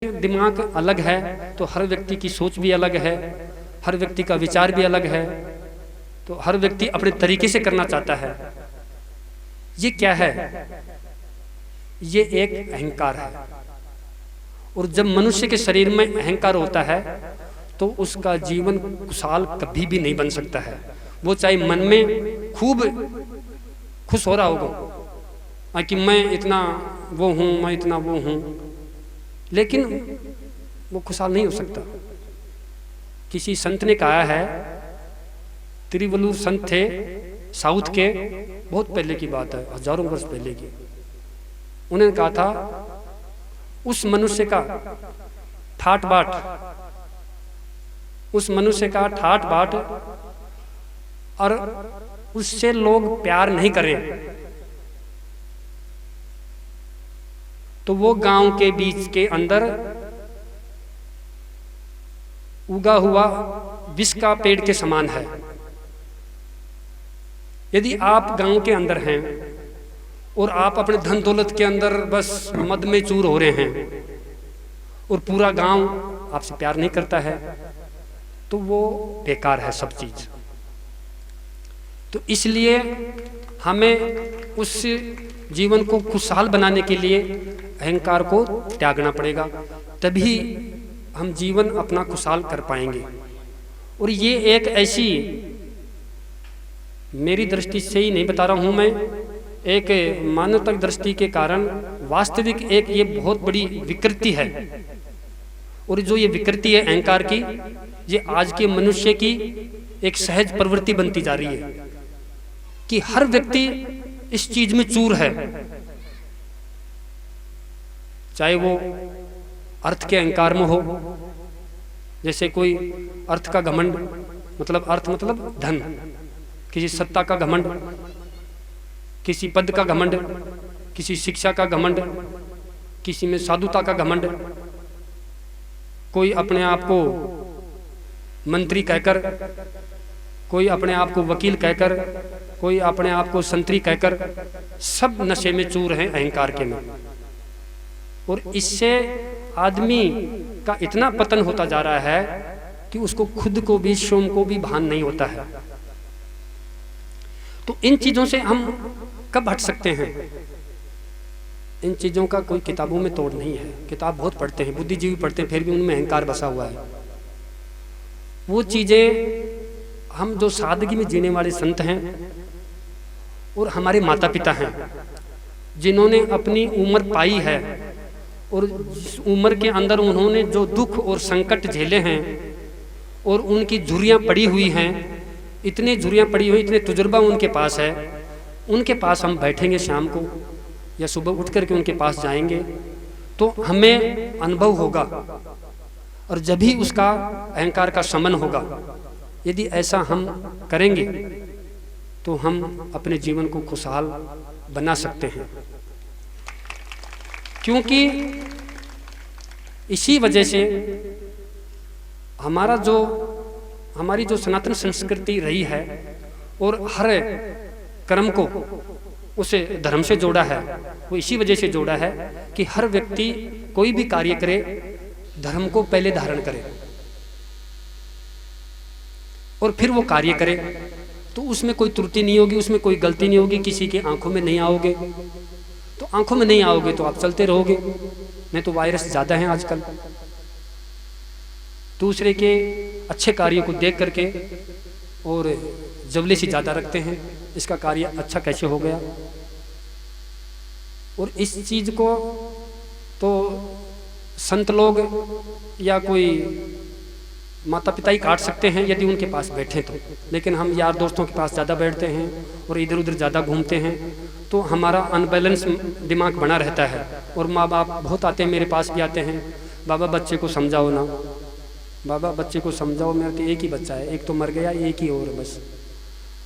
दिमाग अलग है तो हर व्यक्ति की सोच भी अलग है, हर व्यक्ति का विचार भी अलग है, तो हर व्यक्ति अपने तरीके से करना चाहता है। ये क्या है? ये एक अहंकार है। और जब मनुष्य के शरीर में अहंकार होता है तो उसका जीवन खुशहाल कभी भी नहीं बन सकता है। वो चाहे मन में खूब खुश हो रहा होगा कि मैं इतना वो हूँ, मैं इतना वो हूँ, लेकिन वो खुशहाल नहीं हो सकता। किसी संत ने कहा है, तिरुवल्लुवर संत थे साउथ के, बहुत पहले की बात है, हजारों वर्ष पहले की। उन्होंने कहा था उस मनुष्य का ठाट बाट, उस मनुष्य का ठाट बाट और उससे लोग प्यार नहीं करें तो वो गांव के बीच के अंदर उगा हुआ विष का पेड़ के समान है। यदि आप गांव के अंदर हैं और आप अपने धन दौलत के अंदर बस मद में चूर हो रहे हैं और पूरा गांव आपसे प्यार नहीं करता है तो वो बेकार है सब चीज। तो इसलिए हमें उस जीवन को खुशहाल बनाने के लिए अहंकार को त्यागना पड़ेगा, तभी हम जीवन अपना खुशहाल कर पाएंगे। और ये एक ऐसी, मेरी दृष्टि से ही नहीं बता रहा हूं मैं, एक मानवता दृष्टि के कारण वास्तविक एक ये बहुत बड़ी विकृति है। और जो ये विकृति है अहंकार की, ये आज के मनुष्य की एक सहज प्रवृत्ति बनती जा रही है कि हर व्यक्ति इस चीज में चूर है। चाहे वो अर्थ के अहंकार में हो, जैसे कोई अर्थ का घमंड, मतलब अर्थ मतलब धन, किसी सत्ता का घमंड, किसी पद का घमंड, किसी शिक्षा का घमंड, किसी में साधुता का घमंड, कोई अपने आप को मंत्री कहकर, कोई अपने आप को वकील कहकर, कोई अपने आप को संतरी कहकर, सब नशे में चूर हैं अहंकार के में। और इससे आदमी का इतना पतन होता जा रहा है कि उसको खुद को भी, स्वयं को भी भान नहीं होता है। तो इन चीजों से हम कब हट सकते हैं? इन चीजों का कोई किताबों में तोड़ नहीं है। किताब बहुत पढ़ते हैं, बुद्धिजीवी पढ़ते हैं, फिर भी उनमें अहंकार बसा हुआ है। वो चीजें हम जो सादगी में जीने वाले संत हैं और हमारे माता पिता हैं, जिन्होंने अपनी उम्र पाई है और जिस उम्र के अंदर उन्होंने जो दुख और संकट झेले हैं और उनकी झुर्रियाँ पड़ी हुई हैं, इतने झुर्रियाँ पड़ी हुई, इतने तजुर्बा उनके पास है, उनके पास हम बैठेंगे शाम को या सुबह उठ करके उनके पास जाएंगे तो हमें अनुभव होगा और जब भी उसका अहंकार का शमन होगा। यदि ऐसा हम करेंगे तो हम अपने जीवन को खुशहाल बना सकते हैं। क्योंकि इसी वजह से हमारी जो सनातन संस्कृति रही है और हर कर्म को उसे धर्म से जोड़ा है, वो इसी वजह से जोड़ा है कि हर व्यक्ति कोई भी कार्य करे धर्म को पहले धारण करे और फिर वो कार्य करे तो उसमें कोई त्रुटि नहीं होगी, उसमें कोई गलती नहीं होगी, किसी की आंखों में नहीं आओगे। तो आंखों में नहीं आओगे तो आप चलते रहोगे। नहीं तो वायरस ज़्यादा है आजकल, दूसरे के अच्छे कार्यों को देख करके और जवलेसी ज़्यादा रखते हैं, इसका कार्य अच्छा कैसे हो गया। और इस चीज़ को तो संत लोग या कोई माता पिता ही काट सकते हैं यदि उनके पास बैठे तो, लेकिन हम यार दोस्तों के पास ज़्यादा बैठते हैं और इधर उधर ज़्यादा घूमते हैं तो हमारा अनबैलेंस दिमाग बना रहता है। और माँ बाप बहुत आते हैं, मेरे पास भी आते हैं, बाबा बच्चे को समझाओ ना, बाबा बच्चे को समझाओ, मेरा तो एक ही बच्चा है, एक तो मर गया, एक ही और बस।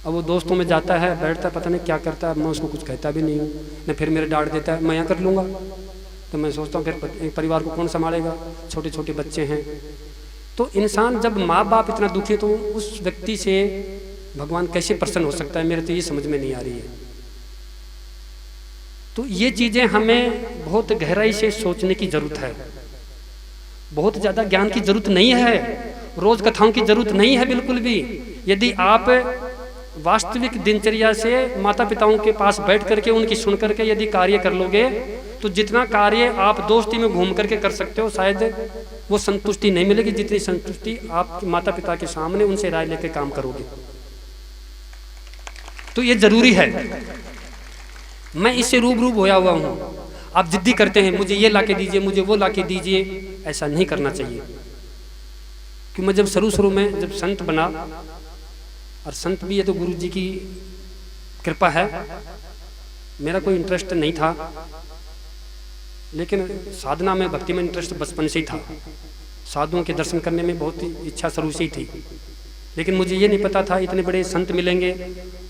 अब वो दोस्तों में जाता है, बैठता है, पता नहीं क्या करता है, मैं उसको कुछ कहता भी नहीं हूँ, न फिर मेरे डांट देता है, मैं यहाँ कर लूँगा। तो मैं सोचता हूँ फिर परिवार को कौन संभालेगा, छोटे छोटे बच्चे हैं। तो इंसान जब माँ बाप इतना दुखी तो उस व्यक्ति से भगवान कैसे प्रसन्न हो सकता है, मेरे तो ये समझ में नहीं आ रही है। तो ये चीज़ें हमें बहुत गहराई से सोचने की ज़रूरत है बहुत ज़्यादा ज्ञान की जरूरत नहीं है, रोज कथाओं की जरूरत नहीं है बिल्कुल भी। यदि आप वास्तविक दिनचर्या से माता पिताओं के पास बैठ करके उनकी सुन करके यदि कार्य कर लोगे तो जितना कार्य आप दोस्ती में घूम करके कर सकते हो शायद वो संतुष्टि नहीं मिलेगी जितनी संतुष्टि आप माता पिता के सामने उनसे राय लेकर काम करोगे। तो ये जरूरी है। मैं इससे रूबरू होया हुआ हूँ। आप जिद्दी करते हैं मुझे ये लाके दीजिए, मुझे वो लाके दीजिए, ऐसा नहीं करना चाहिए। कि मैं जब शुरू में जब संत बना, और संत भी ये तो गुरु जी की कृपा है, मेरा कोई इंटरेस्ट नहीं था, लेकिन साधना में भक्ति में इंटरेस्ट बचपन से ही था। साधुओं के दर्शन करने में बहुत इच्छा शुरू से ही थी, लेकिन मुझे ये नहीं पता था इतने बड़े संत मिलेंगे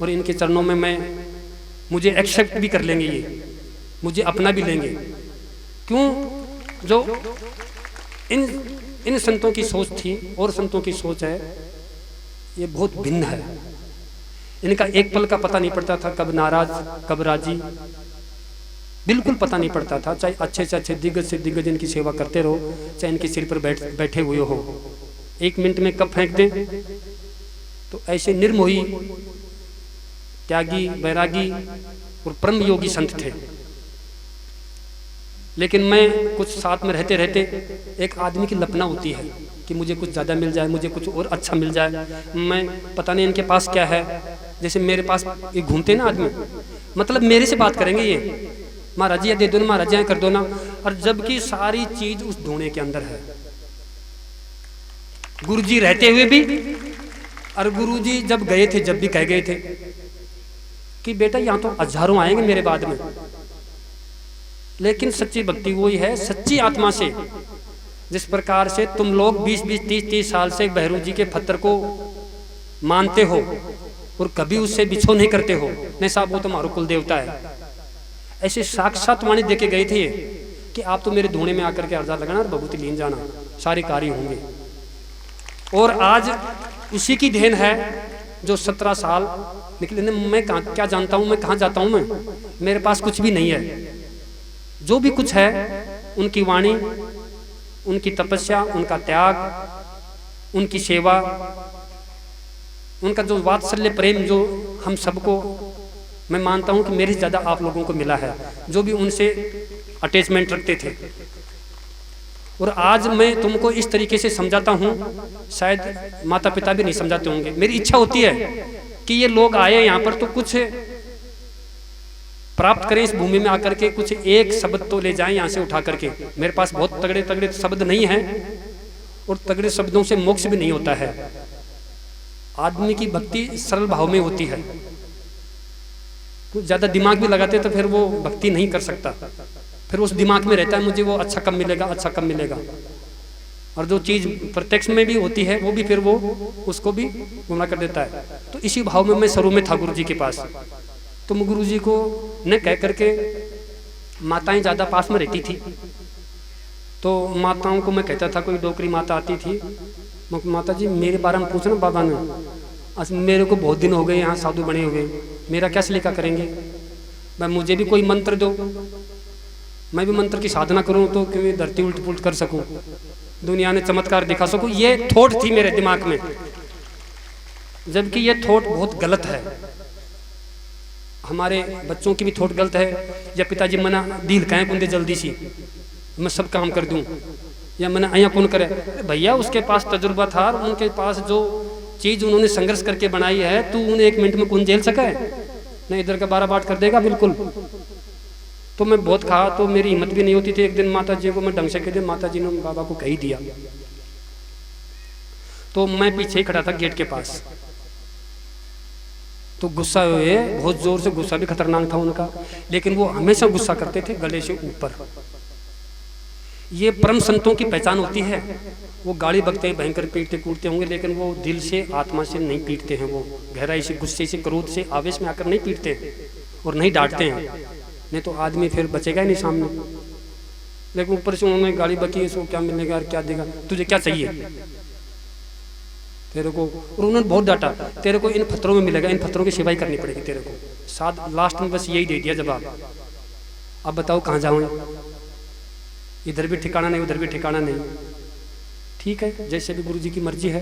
और इनके चरणों में मुझे एक्सेप्ट भी कर लेंगे, ये मुझे अपना भी लेंगे। क्यों? जो इन संतों की सोच थी और संतों की सोच है ये बहुत भिन्न है। इनका एक पल का पता नहीं पड़ता था, कब नाराज कब राजी, बिल्कुल पता नहीं पड़ता था। चाहे अच्छे से अच्छे दिग्गज से दिग्गज इनकी सेवा करते रहो, चाहे इनके सिर पर बैठे हुए हो, 1 मिनट में कब फेंक दें। तो ऐसे निर्मोही त्यागी वैरागी और परम योगी संत थे। लेकिन मैं कुछ साथ में रहते रहते एक आदमी की लपना होती है कि मुझे कुछ ज़्यादा मिल जाए, मुझे कुछ और अच्छा मिल जाए, मैं पता नहीं इनके पास क्या है। जैसे मेरे पास ये घूमते ना आदमी, मतलब मेरे से बात करेंगे ये, महाराज जी ये दे दो ना, महाराज जी ये कर दो ना, और जबकि सारी चीज उस धोने के अंदर है। गुरुजी रहते हुए भी और गुरुजी जब गए थे जब भी कह गए थे कि बेटा यहाँ तो हजारों आएंगे मेरे बाद में, लेकिन सच्ची भक्ति वही है सच्ची आत्मा से। जिस प्रकार से तुम लोग 20-20, 30-30 साल से भैरू जी के पत्थर को मानते हो और कभी उससे बिछो नहीं करते हो, नहीं साहब वो तो हमारा कुल देवता है, ऐसे साक्षात वाणी देके गए थे कि आप तो मेरे धोने में आकर के अर्जा लगाना और भभूति लीन जाना, सारे कार्य होंगे। और आज उसी की देन है जो 17 साल निकले। मैं क्या जानता हूँ, मैं कहाँ जाता हूँ, मैं मेरे पास कुछ भी नहीं है। जो भी कुछ है उनकी वाणी, उनकी तपस्या, उनका त्याग, उनकी सेवा, उनका जो वात्सल्य प्रेम जो हम सबको, मैं मानता हूं कि मेरे से ज़्यादा आप लोगों को मिला है जो भी उनसे अटैचमेंट रखते थे। और आज मैं तुमको इस तरीके से समझाता हूं, शायद माता पिता भी नहीं समझाते होंगे। मेरी इच्छा होती है कि ये लोग आए यहाँ पर तो कुछ प्राप्त करें, इस भूमि में आकर के कुछ एक शब्द तो ले जाएं यहाँ से उठा करके। मेरे पास बहुत तगड़े तगड़े शब्द नहीं हैं और तगड़े शब्दों से मोक्ष भी नहीं होता है। आदमी की भक्ति सरल भाव में होती है। कुछ ज्यादा दिमाग भी लगाते तो फिर वो भक्ति नहीं कर सकता, फिर उस दिमाग में रहता है मुझे वो अच्छा कब मिलेगा, अच्छा कब मिलेगा। और जो चीज प्रत्यक्ष में भी होती है वो भी फिर वो उसको भी गुमराह कर देता है। तो इसी भाव में मैं शुरू में था गुरु जी के पास। तो मैं गुरु जी को न कह करके, माताएं ज्यादा पास में रहती थी तो माताओं को मैं कहता था, कोई डोकरी माता आती थी, माता जी मेरे बारे में पूछना बाबा ने, मेरे को बहुत दिन हो गए यहाँ साधु बने हुए, मेरा क्या सलीका करेंगे, मैं मुझे भी कोई मंत्र दो, मैं भी मंत्र की साधना करूँ तो कि धरती उल्ट पुलट कर सकूँ, दुनिया ने चमत्कार दिखा सकूँ। ये थॉट थी मेरे दिमाग में, जबकि ये थॉट बहुत गलत है। हमारे बच्चों की भी थॉट गलत है। या पिताजी मना दिल कहें कुंदे जल्दी सी मैं सब काम कर दूं, या मना अया कौन करे। भैया उसके पास तजुर्बा था और उनके पास जो चीज उन्होंने संघर्ष करके बनाई है, तू उन्हें 1 मिनट में कौन झेल सका है? नहीं इधर का 12 बाट कर देगा बिल्कुल। तो मैं बहुत कहा तो मेरी हिम्मत भी नहीं होती थी। एक दिन माता जी को मैं ढंग से कह दिया, माता जी ने बाबा को कह ही दिया। तो मैं पीछे ही खड़ा था गेट के पास, तो गुस्सा हुए बहुत जोर से, गुस्सा भी खतरनाक था उनका, लेकिन वो हमेशा गुस्सा करते थे गले से ऊपर। ये परम संतों की पहचान होती है। वो गाड़ी बकते हैं, भयंकर पीटते कूटते होंगे, लेकिन वो दिल से आत्मा से नहीं पीटते हैं। वो गहराई से, गुस्से से, क्रोध से, आवेश में आकर नहीं पीटते और नहीं डांटते हैं, नहीं तो आदमी फिर बचेगा ही नहीं सामने। लेकिन ऊपर से उन्होंने गाड़ी बकी, इसको क्या मिलेगा और क्या देगा, तुझे क्या चाहिए तेरे को। और उन्होंने बहुत डांटा, तेरे को इन पत्थरों में मिलेगा, इन पत्थरों की सेवाई करनी पड़ेगी तेरे को। साथ लास्ट में बस यही दे दिया जवाब। अब बताओ कहाँ जाऊँ, इधर भी ठिकाना नहीं, उधर भी ठिकाना नहीं। ठीक है, जैसे भी गुरु जी की मर्जी है।